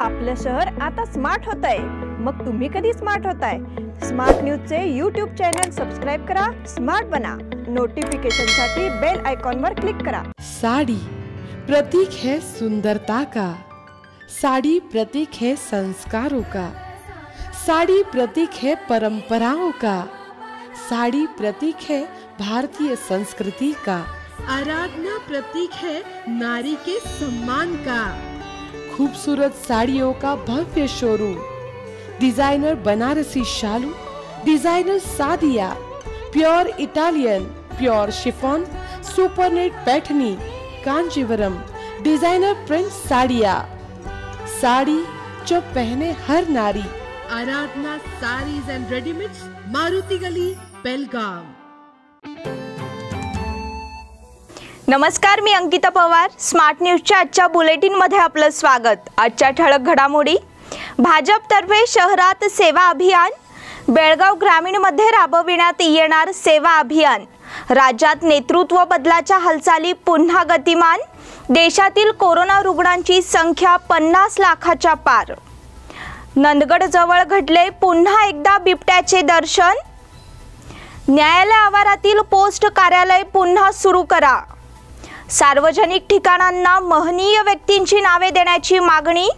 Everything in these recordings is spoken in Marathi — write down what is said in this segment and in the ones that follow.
आपलं शहर आता स्मार्ट होतंय। मग तुम्ही कधी स्मार्ट होताय? स्मार्ट न्यूजचे यूट्यूब चॅनल सबस्क्राइब करा, स्मार्ट बना। नोटिफिकेशनसाठी बेल आयकॉनवर क्लिक करा। साड़ी प्रतीक है सुंदरता का, साड़ी प्रतीक है संस्कारों का, साड़ी प्रतीक है परंपराओं का, साड़ी प्रतीक है भारतीय संस्कृति का, आराधना प्रतीक है नारी के सम्मान का। खूबसूरत साड़ियों का भव्य शोरूम, डिजाइनर बनारसी शालू, डिजाइनर सादिया, pure Italian, pure chiffon, supernet Paithani, Kanjivaram, designer print साड़ियाँ, साड़ी जो पहने हर नारी। Aradhana sarees and readymades, Maruti Galli, Belgaum. नमस्कार, मी अंकिता पवार। स्मार्ट न्यूजच्या आजच्या बुलेटिन मध्ये आपलं स्वागत। आजच्या ठळक घडामोडी। भाजपतर्फे शहरात सेवा अभियान, बेळगाव ग्रामीण मध्ये राबविण्यात येणार सेवा अभियान। राज्यात नेतृत्व बदलाच्या हालचाली पुन्हा गतिमान। देशातील कोरोना रुग्णांची संख्या 50 लाखाच्या पार। नंदगड जवळ घडले पुन्हा एकदा बिबट्याचे दर्शन। न्यायालय आवारातील पोस्ट कार्यालय पुन्हा सुरू करा। सार्वजनिक ठिकाणांना महनीय व्यक्तींची नावे देण्याची मागणी।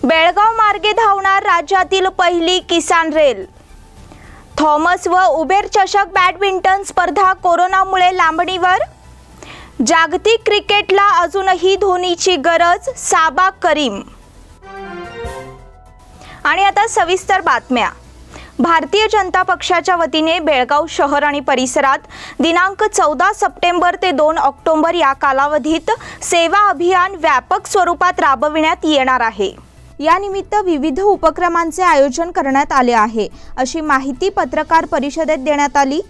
बेळगाव मार्गे धावणार राज्यातील पहिली किसान रेल। थॉमस व उबेर चषक बॅडमिंटन स्पर्धा कोरोनामुळे लांबणीवर। जागतिक क्रिकेटला अजूनही धोनीची गरज, साबा करीम। आणि आता सविस्तर बातम्या। भारतीय जनता पक्षाच्या वतीने बेळगाव शहर आणि परिसरात दिनांक 14 सप्टेंबर ते 2 ऑक्टोबर या कालावधीत सेवा अभियान व्यापक स्वरूपात राबविण्यात येणार आहे। या निमित्त विविध उपक्रमांचे आयोजन करण्यात आले आहे, अशी माहिती पत्रकार परिषदेत देण्यात आली।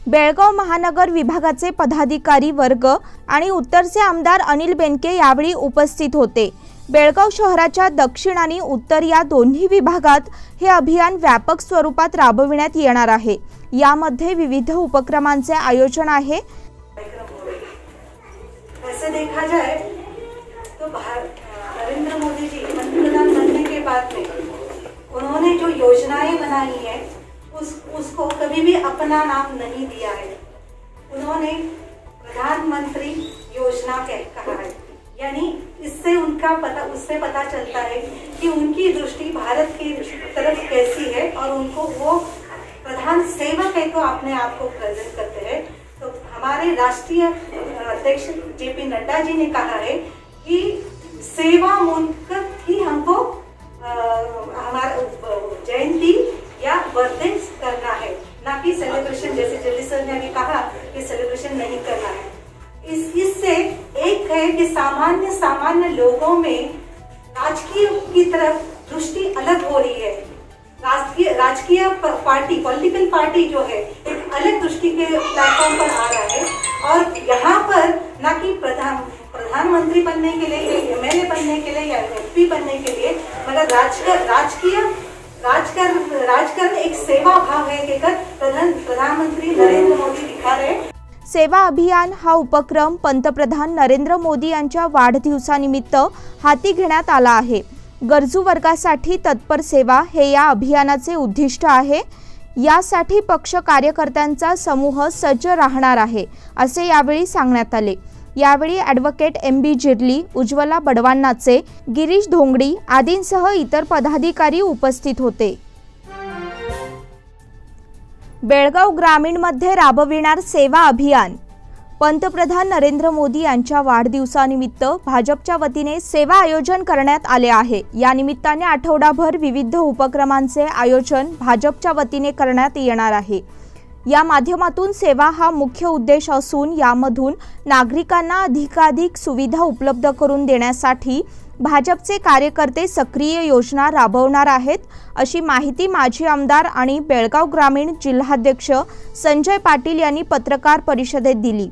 बेळगाव महानगर विभागाचे पदाधिकारी वर्ग आणि उत्तरचे आमदार अनिल बेनके यावेळी उपस्थित होते। बेळगाव शहराच्या दक्षिण आणि उत्तर या दोन्ही विभागात हे अभियान व्यापक स्वरूपात राबविण्यात येणार आहे। यामध्ये विविध उपक्रमांचे आयोजन आहे। ऐसे देखा जाए तो नरेंद्र मोदी जी प्रधानमंत्री बनने के बाद में उन्होंने जो योजनाएं बनाई है उसको कभी भी अपना नाम नहीं दिया है। उन्होंने प्रधानमंत्री योजना कहा है, यानी इससे उससे पता चलता है कि उनकी दृष्टि भारत की तरफ कैसी है और उनको वो प्रधान सेवक है तो अपने आप को प्रेजेंट करते हैं। तो हमारे राष्ट्रीय अध्यक्ष जेपी नड्डा जी ने कहा है कि सेवा मूलक ही हमको हमारा जयंती या बर्थडे करना है, ना कि सेलिब्रेशन। जैसे जल्दी सर ने कहा कि सेलिब्रेशन नहीं करना है। इससे एक है कि सामान्य लोगों में राजकीय की तरफ दृष्टि अलग हो रही है। राजकीय पार्टी, पॉलिटिकल पार्टी जो है एक अलग दृष्टि के प्लेटफॉर्म पर आ रहा है और यहाँ पर ना कि प्रधानमंत्री बनने के लिए, एमएलए बनने के लिए या एमपी बनने के लिए, मगर राजकारण एक सेवा भाव है कि प्रधानमंत्री नरेंद्र मोदी दिखा रहे। सेवा अभियान हा उपक्रम पंतप्रधान नरेंद्र मोदी यांच्या वाढदिवसानिमित्त हाती घेण्यात आला आहे। गरजू वर्गासाठी तत्पर सेवा हे या अभियानाचे उद्दिष्ट आहे। यासाठी पक्ष कार्यकर्त्यांचा समूह सज्ज राहणार आहे, असे यावेळी सांगण्यात आले। यावेळी ॲडव्होकेट MB जिर्ली, उज्ज्वला बडवान्नाचे, गिरीश धोंगडी आदींसह इतर पदाधिकारी उपस्थित होते। बेळगाव ग्रामीण मध्ये राबविणार सेवा अभियान। पंतप्रधान नरेंद्र मोदी यांच्या वाढदिवसानिमित्त भाजपच्या वतीने सेवा आयोजन करण्यात आले आहे। या निमित्ताने आठवडाभर विविध उपक्रमांचे आयोजन भाजपच्या वतीने करण्यात येणार आहे। या माध्यमातून सेवा हा मुख्य उद्देश असून यामधून नागरिकांना अधिकाधिक सुविधा उपलब्ध करून देण्यासाठी भाजपचे कार्यकर्ते सक्रिय योजना राबवणार आहेत, अशी माहिती माजी आमदार आणि बेळगाव ग्रामीण जिल्हाध्यक्ष संजय पाटील यांनी पत्रकार परिषदेत दिली।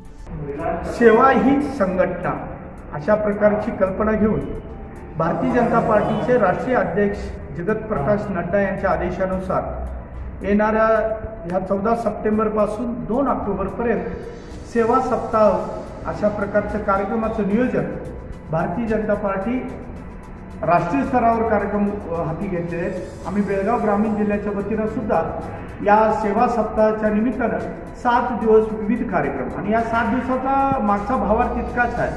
सेवा ही संघटना अशा प्रकारची कल्पना घेऊन भारतीय जनता पार्टीचे राष्ट्रीय अध्यक्ष जगत प्रकाश नड्डा यांच्या आदेशानुसार येणाऱ्या ह्या 14 सप्टेंबर पासून 2 ऑक्टोबर पर्यंत सेवा सप्ताह अशा प्रकारच्या कार्यक्रमाचं नियोजन भारतीय जनता पार्टी राष्ट्रीय स्तरावर कार्यक्रम हाती घेतले आहेत। आम्ही बेळगाव ग्रामीण जिल्ह्याच्या वतीनं सुद्धा या सेवा सप्ताहाच्या निमित्तानं 7 दिवस विविध कार्यक्रम आणि या 7 दिवसाचा मागचा भावार्थ तितकाच आहे।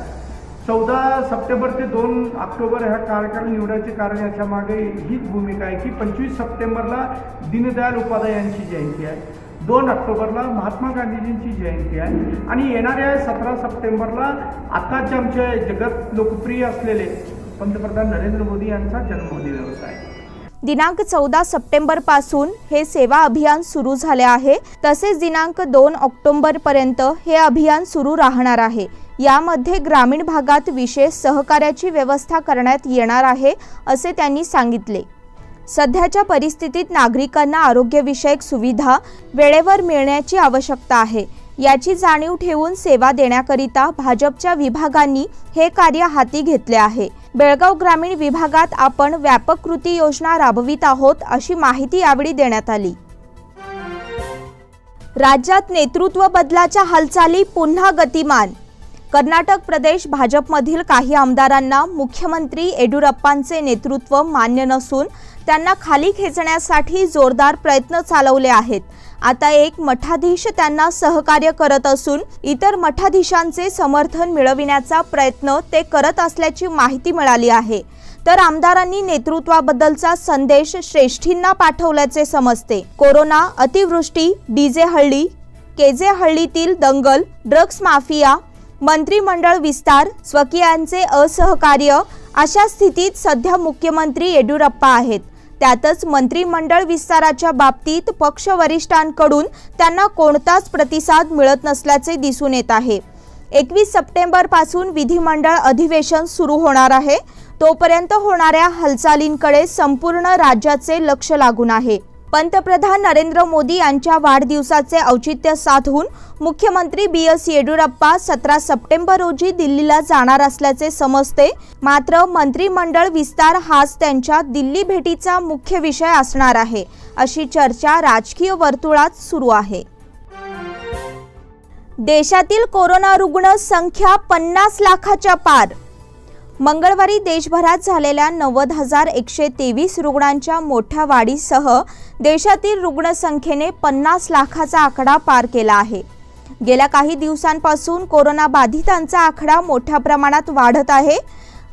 14 सप्टेंबर ते 2 ऑक्टोबर ह्या कार्यक्रम निवडायचे कारण याच्या मागे हीच भूमिका आहे की 25 सप्टेंबरला दीनदयाल उपाध्याय यांची जयंती आहे, 2 ऑक्टोबरला महात्मा गांधीजींची जयंती आहे आणि येणाऱ्या 17 सप्टेंबरला आताचे आमचे जगत लोकप्रिय असलेले पंतप्रधान नरेंद्र मोदी यांचा जन्मदिवस आहे। दिनांक 14 सप्टेंबर पासून हे सेवा अभियान सुरू झाले आहे। तसेच दिनांक 2 ऑक्टोबर पर्यंत हे अभियान सुरू राहणार आहे। यामध्ये ग्रामीण भागात विशेष सहकार्याची व्यवस्था करण्यात येणार आहे असे त्यांनी सांगितले। सध्याच्या परिस्थितीत नागरिकांना आरोग्यविषयक सुविधा वेळेवर मिळण्याची आवश्यकता आहे। याची जाणीव ठेवून सेवा देण्याकरिता भाजपच्या विभागांनी हे कार्य हाती घेतले आहे। बेळगाव ग्रामीण विभागात आपण व्यापक कृती योजना राबवित आहोत अशी माहिती यावेळी देण्यात आली। राज्यात नेतृत्व बदलाच्या हालचाली पुन्हा गतिमान। कर्नाटक प्रदेश भाजपमधील काही आमदारांना मुख्यमंत्री येडियुरप्पांचे नेतृत्व मान्य नसून त्यांना खाली खेचण्यासाठी जोरदार प्रयत्न चालवले आहेत। आता एक मठाधीश त्यांना सहकार्य करत असून इतर मठाधीशांचे समर्थन मिळविण्याचा प्रयत्न ते करत असल्याची माहिती मिळाली आहे। तर आमदारांनी नेतृत्वाबद्दलचा संदेश श्रेष्ठींना पाठवल्याचे समजते। कोरोना, अतिवृष्टी, डीजे हल्ली, केजे हल्लीतील दंगल, ड्रग्स माफिया, मंत्रिमंडळ विस्तार, स्वकीयांचे असहकार्य अशा स्थितीत सध्या मुख्यमंत्री येडियुरप्पा आहेत। त्यातच मंत्रिमंडळ विस्ताराच्या बाबतीत पक्ष वरिष्ठांकडून त्यांना कोणताच प्रतिसाद मिळत नसल्याचे दिसून येत आहे। 21 सप्टेंबर पासून विधिमंडळ अधिवेशन सुरू होणार आहे। तोपर्यंत होणाऱ्या हालचालींकडे संपूर्ण राज्याचे लक्ष लागून आहे। पंतप्रधान नरेंद्र मोदी यांच्या वाढदिवसाचे औचित्य साधून मुख्यमंत्री BS येडियुरप्पा 17 सप्टेंबर रोजी दिल्लीला जाणार असल्याचे समजते। मात्र मंत्रिमंडळ विस्तार हाच त्यांच्या दिल्ली भेटीचा मुख्य विषय असणार आहे अशी चर्चा राजकीय वर्तुळात सुरू आहे। देशातील कोरोना रुग्ण संख्या 50 लाखाच्या पार। मंगळवारी देशभरात झालेल्या 90,123 रुग्णांच्या मोठ्या वाढीसह देशातील रुग्णसंख्येने 50 लाखाचा आकडा पार केला आहे। गेल्या काही दिवसांपासून कोरोना बाधितांचा आकडा मोठ्या प्रमाणात वाढत आहे।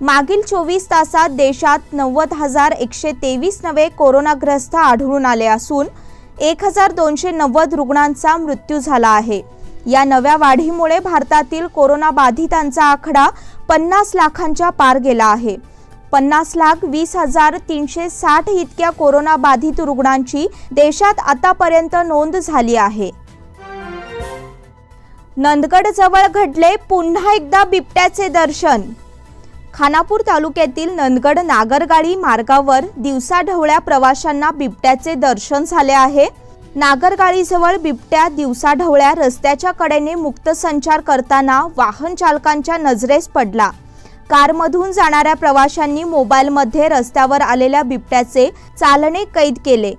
मागील 24 तासात देशात 90,123 नवे कोरोनाग्रस्त आढळून आले असून 1,290 रुग्णांचा मृत्यू झाला आहे। या नव्या वाढीमुळे भारतातील कोरोना बाधितांचा आकडा 50 लाखांच्या पार गेला आहे। 50,20,360 इतक्या कोरोना बाधित रुग्णांची देशात आतापर्यंत नोंद झाली आहे। नंदगड जवळ घडले पुन्हा एकदा बिबट्याचे दर्शन। खानापूर तालुक्यातील नंदगड नागरगाडी मार्गावर दिवसाढवळ्या प्रवाशांना बिबट्याचे दर्शन झाले आहे। नागरगाडीजवळ बिबट्या दिवसाढवळ्या रस्त्याच्या कडेने मुक्त संचार करताना वाहन चालकांच्या नजरेस पडला। कारमधून जाणाऱ्या प्रवाशांनी मोबाईलमध्ये रस्त्यावर आलेल्या बिबट्याचे चालणे कैद केले।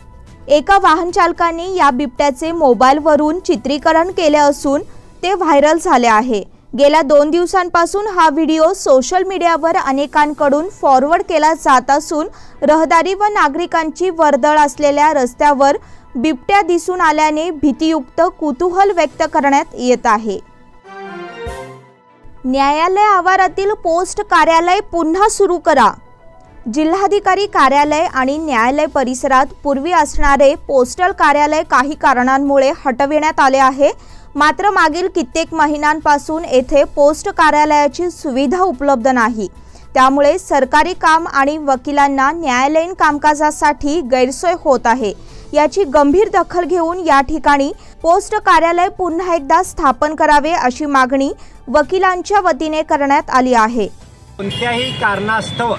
एका वाहन चालकाने या बिबट्याचे मोबाईलवरून चित्रीकरण केले असून ते व्हायरल झाले आहे। गेल्या 2 दिवसांपासून हा व्हिडिओ सोशल मीडियावर अनेकांकडून फॉरवर्ड केला जात असून रहदारी व नागरिकांची वर्दळ असलेल्या रस्त्यावर बिबट्या दिसून आल्याने भीतीयुक्त कुतूहल व्यक्त करण्यात येत आहे। न्यायालय आवारातील पोस्ट कार्यालय पुन्हा सुरू करा। जिल्हाधिकारी कार्यालय आणि न्यायालय परिसरात पूर्वी असणारे पोस्टल कार्यालय काही कारणांमुळे हटविण्यात आले आहे। मात्र मागील कित्येक महिन्यांपासून येथे पोस्ट कार्यालयाची सुविधा उपलब्ध नाही। त्यामुळे सरकारी काम आणि वकिलांना न्यायालयीन कामकाजासाठी गैरसोय होत आहे। याची गंभीर दखल घेऊन या ठिकाणी पोस्ट कार्यालय पुन्हा एकदा स्थापन करावे अशी मागणी वकिलांच्या वतीने करण्यात आली आहे। कोणत्याही कारणास्तव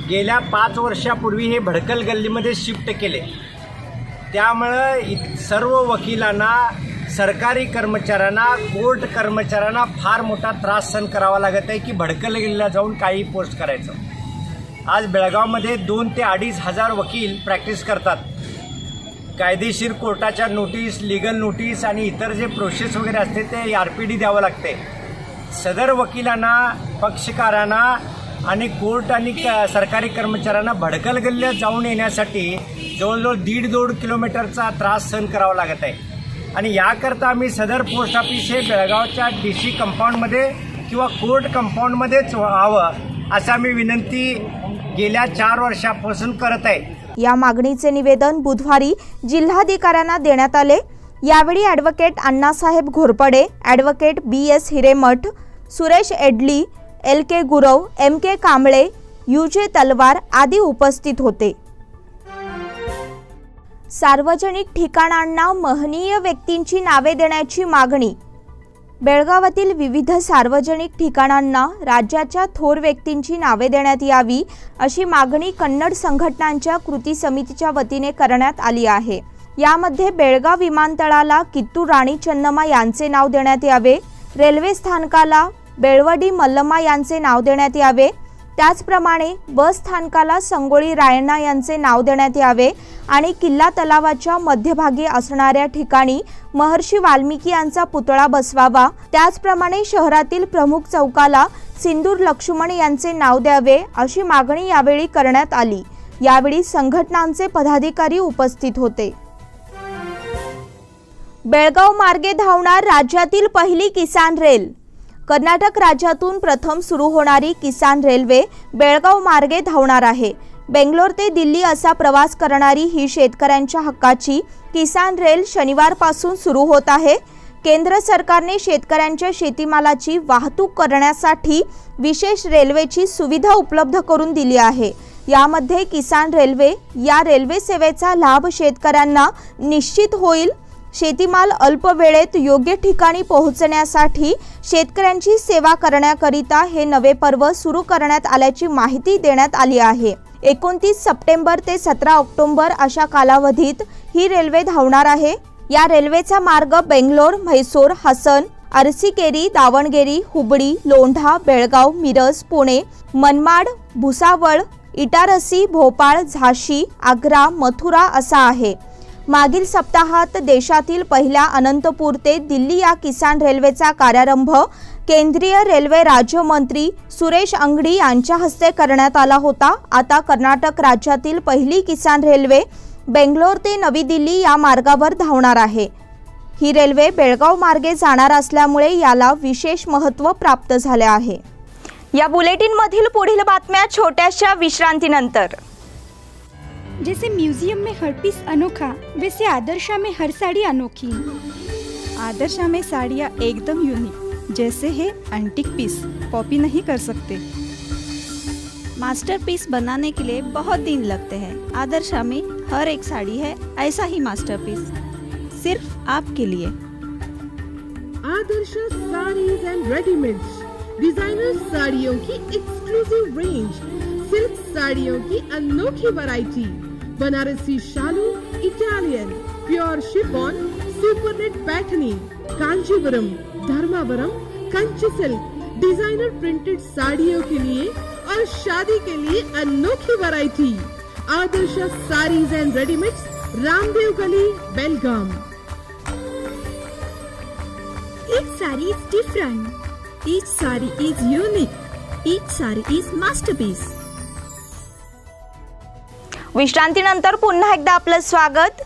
गेल्या 5 वर्षापूर्वी हे भडकल गल्लीमध्ये शिफ्ट केले। त्यामुळे सर्व वकिलांना, सरकारी कर्मचाऱ्यांना, कोर्ट कर्मचाऱ्यांना फार मोठा त्रास सहन करावा लागत आहे की भडकल गल्लीला जाऊन काही पोस्ट करायचं। आज बेळगावमध्ये 2 ते 2.5 हजार वकील प्रॅक्टिस करतात। कायदेशीर कोर्टाच्या नोटीस, लीगल नोटीस आणि इतर जे प्रोसेस वगैरे असते ते RPD द्यावं लागते। सदर वकिलांना, पक्षकारांना आणि कोर्ट आणि सरकारी कर्मचाऱ्यांना भडकल गल्लीत जाऊन येण्यासाठी जवळजवळ 1.5-2 किलोमीटरचा त्रास सहन करावा लागत आहे. आणि याकरता आम्ही सदर पोस्ट ऑफिस हे बेळगावच्या DC कंपाऊंडमध्ये किंवा कोर्ट कंपाऊंडमध्येच व्हावं असं आम्ही विनंती गेल्या 4 वर्षापासून करत आहे. या मागणीचे निवेदन बुधवारी जिल्हाधिकाऱ्यांना देण्यात आले. यावेळी advocate Annasaheb Ghorpade, advocate BS Hiremath, Suresh Edli, LK Gurav, MK Kamble, UJ Talwar आदी उपस्थित होते. सार्वजनिक ठिकाणांना महनीय व्यक्तींची नावे देण्याची मागणी. बेळगावातील विविध सार्वजनिक ठिकाणांना राज्याच्या थोर व्यक्तींची नावे देण्यात यावी अशी मागणी कन्नड संघटनांच्या कृती समितीच्या वतीने करण्यात आली आहे. यामध्ये बेळगाव विमानतळाला कित्तूर राणी चन्नम्मा यांचे नाव देण्यात यावे, रेल्वे स्थानकाला बेळवडी मल्लम्मा यांचे नाव देण्यात यावे, त्याचप्रमाणे बस स्थानकाला संगोळी रायण्णा यांचे नाव देण्यात यावे आणि किल्ला तलावाच्या मध्यभागी असणाऱ्या ठिकाणी महर्षी वाल्मिकी यांचा पुतळा बसवावा. त्याचप्रमाणे शहरातील प्रमुख चौकाला सिंदूर लक्ष्मण यांचे नाव द्यावे अशी मागणी यावेळी करण्यात आली. यावेळी संघटनांचे पदाधिकारी उपस्थित होते. बेळगाव मार्गे धावणार राज्यातील पहिली किसान रेल. कर्नाटक राज्यातून प्रथम सुरू होणारी किसान रेल्वे बेळगाव मार्गे धावणार आहे. बेंगलोर ते दिल्ली असा प्रवास करणारी ही शेतकऱ्यांच्या हक्काची किसान रेल शनिवारपासून सुरू होत आहे. केंद्र सरकारने शेतकऱ्यांच्या शेतीमालाची वाहतूक करण्यासाठी विशेष रेल्वेची सुविधा उपलब्ध करून दिली आहे. यामध्ये किसान रेल्वे या रेल्वे सेवेचा लाभ शेतकऱ्यांना निश्चित होईल. शेतीमाल अल्प वेळेत योग्य ठिकाणी पोहोचण्यासाठी शेतकऱ्यांची सेवा करण्याकरिता हे नवे पर्व सुरू करण्यात आल्याची माहिती देण्यात आली आहे. 29 सप्टेंबर ते 17 ऑक्टोबर अशा कालावधीत ही रेल्वे धावणार आहे. या रेल्वेचा मार्ग बेंगलोर, म्हैसूर, हसन, अरसीकेरी, दावणगेरी, हुबळी, लोंढा, बेळगाव, मिरज, पुणे, मनमाड, भुसावळ, इटारसी, भोपाळ, झाशी, आग्रा, मथुरा असा आहे. मागील सप्ताहात देशातील पहिल्या अनंतपूर ते दिल्ली या किसान रेल्वेचा कार्यारंभ केंद्रीय रेल्वे राज्यमंत्री सुरेश अंगडी यांच्या हस्ते करण्यात आला होता. आता कर्नाटक राज्यातील पहिली किसान रेल्वे बेंगलोर ते नवी दिल्ली या मार्गावर धावणार आहे. ही रेल्वे बेळगाव मार्गे जाणार असल्यामुळे याला विशेष महत्त्व प्राप्त झाले आहे. या बुलेटिनमधील पुढील बातम्या छोट्याशा विश्रांतीनंतर. जैसे म्यूजियम में हर पीस अनोखा, वैसे आदर्शा में हर साड़ी अनोखी। आदर्शा में साड़ियाँ एकदम यूनिक, जैसे है एंटीक पीस, कॉपी नहीं कर सकते। मास्टरपीस बनाने के लिए बहुत दिन लगते हैं। आदर्शा में हर एक साड़ी है ऐसा ही मास्टरपीस, सिर्फ आपके लिए। Adarsha sarees and readymades, designer साड़ियों की एक्सक्लूसिव रेंज, सिल्क साड़ियों की अनोखी वैरायटी, बनारसी शालू, Italian, pure chiffon, supernet Paithani, Kanchivaram, Dharmavaram, Kanchi silk, designer printed साड़ियों के लिए और शादी के लिए अनोखी variety. Adarsha sarees and readymades, Ramdev Galli, Belgaum. Each saree is different. Each saree is unique. Each saree is masterpiece. विश्रांतीनंतर पुन्हा एकदा आपलं स्वागत.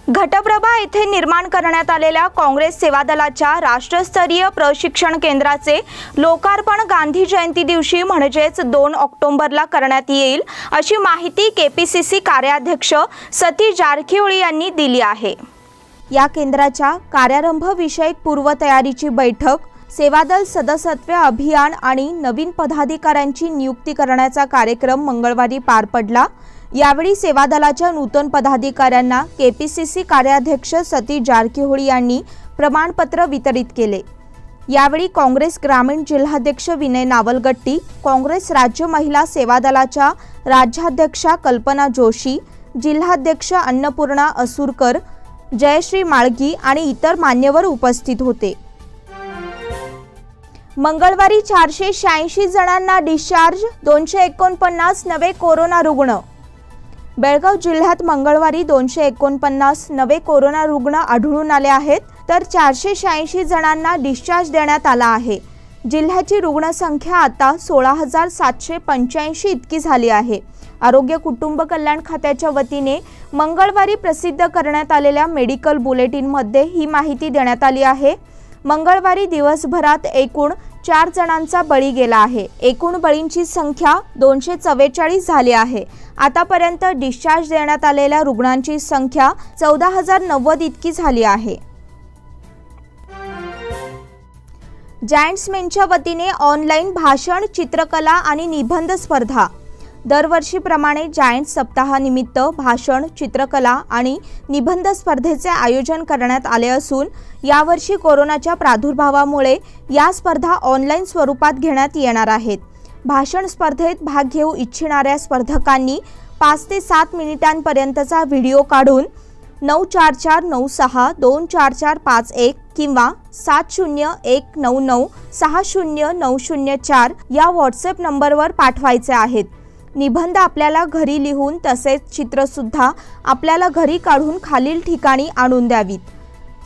घटप्रभा येथे निर्माण करण्यात आलेल्या काँग्रेस सेवा दलाच्या राष्ट्रस्तरीय प्रशिक्षण केंद्राचे लोकार्पण गांधी जयंती दिवशी म्हणजेच 2 ऑक्टोबरला करण्यात येईल अशी माहिती KPCC कार्याध्यक्ष सतीश जारकिहोळी यांनी दिली आहे. या केंद्राच्या कार्यारंभ विषयक पूर्वतयारीची बैठक, सेवादल सदस्यत्व अभियान आणि नवीन पदाधिकाऱ्यांची नियुक्ती करण्याचा कार्यक्रम मंगळवारी पार पडला. यावेळी सेवादलाच्या नूतन पदाधिकाऱ्यांना KPCC कार्याध्यक्ष सतीश जारकिहोळी यांनी प्रमाणपत्र वितरित केले. यावेळी काँग्रेस ग्रामीण जिल्हाध्यक्ष विनय नावलगट्टी, काँग्रेस राज्य महिला सेवादलाच्या राज्याध्यक्षा कल्पना जोशी, जिल्हाध्यक्ष अन्नपूर्णा असुरकर, जयश्री माळगी आणि इतर मान्यवर उपस्थित होते. मंगळवारी 486 जणांना डिस्चार्ज, 249 नवे कोरोना रुग्ण. बेळगाव जिल्ह्यात मंगळवारी 249 नवे कोरोना रुग्ण आढळून आले आहेत, तर 486 जणांना डिस्चार्ज देण्यात आला आहे. जिल्ह्याची रुग्णसंख्या आता 16,785 इतकी झाली आहे. आरोग्य कुटुंब कल्याण खात्याच्या वतीने मंगळवारी प्रसिद्ध करण्यात आलेल्या मेडिकल बुलेटिनमध्ये ही माहिती देण्यात आली आहे. मंगळवारी दिवसभरात एकूण 4 जणांचा बळी गेला आहे. एकूण बळींची संख्या 244 झाली आहे. आतापर्यंत डिस्चार्ज देण्यात आलेल्या रुग्णांची संख्या 14,090 इतकी झाली आहे. जायंट्समेनच्या वतीने ऑनलाईन भाषण, चित्रकला आणि निबंध स्पर्धा. दरवर्षीप्रमाणे जायंट्स सप्ताहानिमित्त भाषण, चित्रकला आणि निबंध स्पर्धेचे आयोजन करण्यात आले असून यावर्षी कोरोनाच्या प्रादुर्भावामुळे या स्पर्धा ऑनलाईन स्वरूपात घेण्यात येणार आहेत. भाषण स्पर्धेत भाग घेऊ इच्छिणाऱ्या स्पर्धकांनी 5 ते 7 मिनिटांपर्यंतचा व्हिडिओ काढून 9449624451 किंवा 7019960904 या व्हॉट्सॲप नंबरवर पाठवायचे आहेत. निबंध आपल्याला घरी लिहून तसेच चित्रसुद्धा आपल्याला घरी काढून खालील ठिकाणी आणून द्यावीत.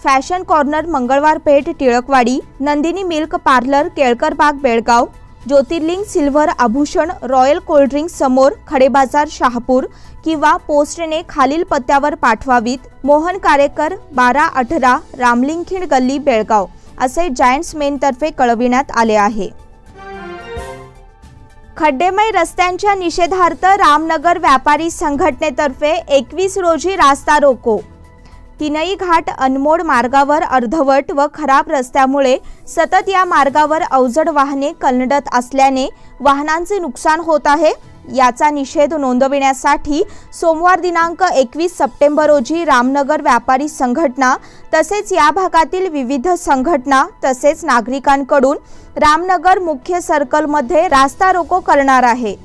Fashion corner Mangalwar Peth Tilakwadi, Nandini milk parlour Kelkar बाग बेळगाव, ज्योतिर्लिंग सिल्व्हर आभूषण रॉयल कोल्ड्रिंक समोर खडेबाजार शहापूर किंवा पोस्टने खालील पत्त्यावर पाठवावीत. मोहन कारेकर 1218 रामलिंगखिंड गल्ली बेळगाव असे जायंट्समेनतर्फे कळविण्यात आले आहे. खड्डेमय रस्त्यांच्या निषेधार्थ रामनगर व्यापारी संघटनेतर्फे 21 रोजी रास्ता रोको. तिनई घाट अनमोड मार्गावर अर्धवट व खराब रस्त्यामुळे सतत या मार्गावर अवजड वाहने कलंडत असल्याने वाहनांचे नुकसान होत आहे. याचा निषेध नोंदविण्यासाठी सोमवार दिनांक 21 सप्टेंबर रोजी रामनगर व्यापारी संघटना तसेच या भागातील विविध संघटना तसेच नागरिकांकडून रामनगर मुख्य सर्कलमध्ये रास्ता रोको करणार आहे.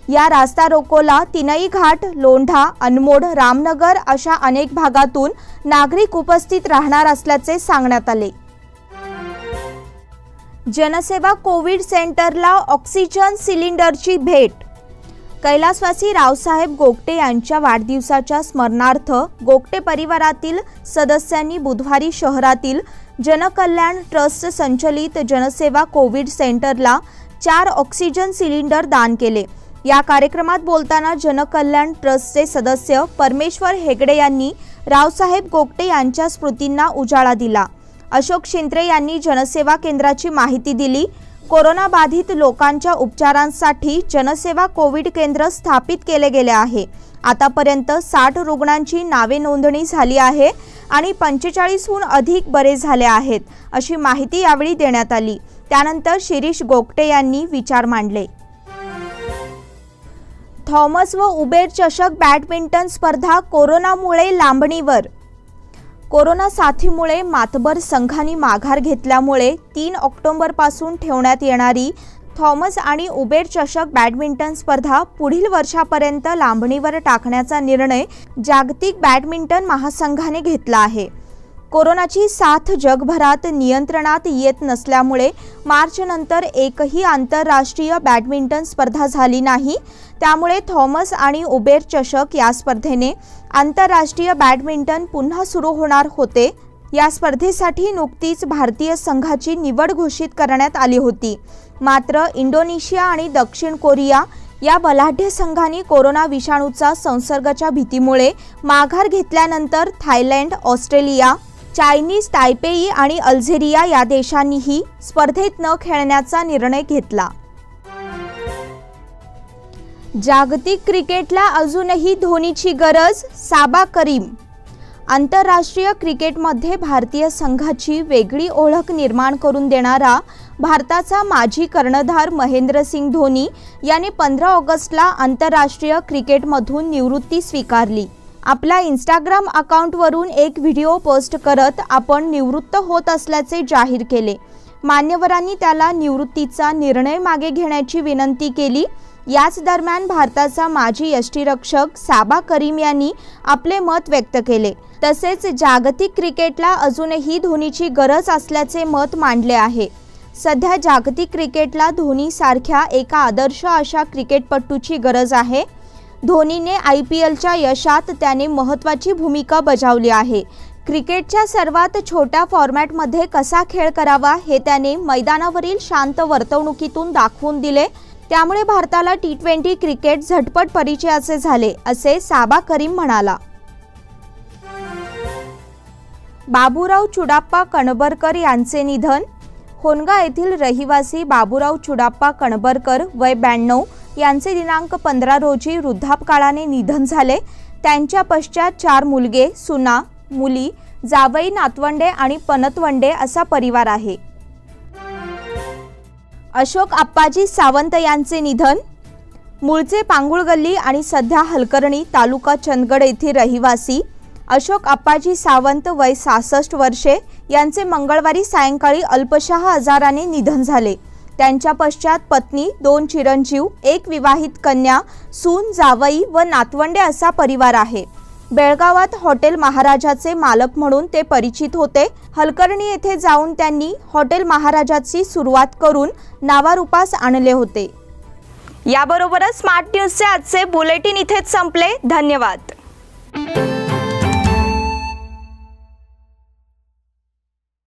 या रास्ता रोकोला तिनई घाट, लोंढा, अनमोड, रामनगर अशा अनेक भागातून नागरिक उपस्थित राहणार असल्याचे सांगण्यात आले. जनसेवा कोविड सेंटरला ऑक्सिजन सिलेंडरची भेट. कैलासवासी रावसाहेब गोगटे यांच्या वाढदिवसाच्या स्मरणार्थ गोगटे परिवारातील सदस्यांनी बुधवारी शहरातील जनकल्याण ट्रस्ट संचलित जनसेवा कोविड सेंटरला 4 ऑक्सिजन सिलेंडर दान केले. या कार्यक्रमात बोलताना जनकल्याण ट्रस्टचे सदस्य परमेश्वर हेगडे यांनी रावसाहेब गोगटे यांच्या स्मृतींना उजाळा दिला. अशोक शिंत्रे यांनी जनसेवा केंद्राची माहिती दिली. कोरोना बाधित लोकांच्या उपचारांसाठी जनसेवा कोविड केंद्र स्थापित केले गेले आहे. आतापर्यंत 60 रुग्णांची नावे नोंदणी झाली आहे आणि 45हून अधिक बरे झाले आहेत अशी माहिती यावेळी देण्यात आली. त्यानंतर शिरीष गोगटे यांनी विचार मांडले. थॉमस व उबेर चषक बॅडमिंटन स्पर्धा कोरोनामुळे लांबणीवर. कोरोना साथीमुळे मातबर संघांनी माघार घेतल्यामुळे 3 ऑक्टोबरपासून ठेवण्यात येणारी थॉमस आणि उबेर चषक बॅडमिंटन स्पर्धा पुढील वर्षापर्यंत लांबणीवर टाकण्याचा निर्णय जागतिक बॅडमिंटन महासंघाने घेतला आहे. कोरोनाची साथ जगभरात नियंत्रणात येत नसल्यामुळे मार्च नंतर एकही आंतरराष्ट्रीय बॅडमिंटन स्पर्धा झाली नाही. त्यामुळे थॉमस आणि उबेर चषक या स्पर्धेने आंतरराष्ट्रीय बॅडमिंटन पुन्हा सुरू होणार होते. या स्पर्धेसाठी नुकतीच भारतीय संघाची निवड घोषित करण्यात आली होती. मात्र इंडोनेशिया आणि दक्षिण कोरिया या बलाढ्य संघांनी कोरोना विषाणूचा संसर्गाच्या भीतीमुळे माघार घेतल्यानंतर थायलंड, ऑस्ट्रेलिया, चायनीज तायपेई आणि अल्जेरिया या देशांनीही स्पर्धेत न खेळण्याचा निर्णय घेतला. जागतिक क्रिकेटला अजूनही धोनीची गरज, साबा करीम. आंतरराष्ट्रीय क्रिकेटमध्ये भारतीय संघाची वेगळी ओळख निर्माण करून देणारा भारताचा माजी कर्णधार महेंद्रसिंग धोनी याने 15 ऑगस्टला आंतरराष्ट्रीय क्रिकेटमधून निवृत्ती स्वीकारली. आपल्या इंस्टाग्राम अकाउंटवरून एक व्हिडिओ पोस्ट करत आपण निवृत्त होत असल्याचे जाहीर केले. मान्यवरांनी त्याला निवृत्तीचा निर्णय मागे घेण्याची विनंती केली. याच दरम्यान भारताचा माजी यष्टिरक्षक साबा करीम यांनी आपले मत व्यक्त केले. तसेच जागतिक क्रिकेटला अजूनही धोनीची गरज असल्याचे मत मांडले आहे. सध्या जागतिक क्रिकेटला धोनीसारख्या एका आदर्श अशा क्रिकेटपटूची गरज आहे. धोनीने IPLच्या यशात त्याने महत्त्वाची भूमिका बजावली आहे. क्रिकेटच्या सर्वात छोट्या फॉर्मॅटमध्ये कसा खेळ करावा हे त्याने मैदानावरील शांत वर्तवणुकीतून दाखवून दिले। त्यामुळे भारताला T20 क्रिकेट झटपट परिचयाचे झाले, असे साबा करीम म्हणाला। बाबूराव चुडाप्पा कणबरकर यांचे निधन। होनगा येथील रहिवासी बाबूराव चुडाप्पा कणबरकर वय 92 यांचे दिनांक 15 रोजी वृद्धापकाळाने निधन झाले। त्यांच्या पश्चात 4 मुलगे, सुना, मुली, जावई, नातवंडे आणि पनतवंडे असा परिवार आहे। अशोक आप्पाजी सावंत यांचे निधन। मूळचे पांगुळगल्ली आणि सध्या हलकर्णी तालुका चंदगड येथील रहिवासी अशोक आप्पाजी सावंत वय 66 वर्षे यांचे मंगळवारी सायंकाळी अल्पशः आजाराने निधन झाले। त्यांच्या पश्चात पत्नी, 2 चिरंजीव, 1 विवाहित कन्या, सून, जावई व नातवंडे असा परिवार आहे। बेळगावात हॉटेल महाराजाचे मालक म्हणून ते परिचित होते। हलकर्णी येथे जाऊन त्यांनी हॉटेल महाराजाची सुरुवात करून नावारूपास आणले होते। याबरोबरच स्मार्ट न्यूजचे आजचे बुलेटिन इथेच संपले। धन्यवाद।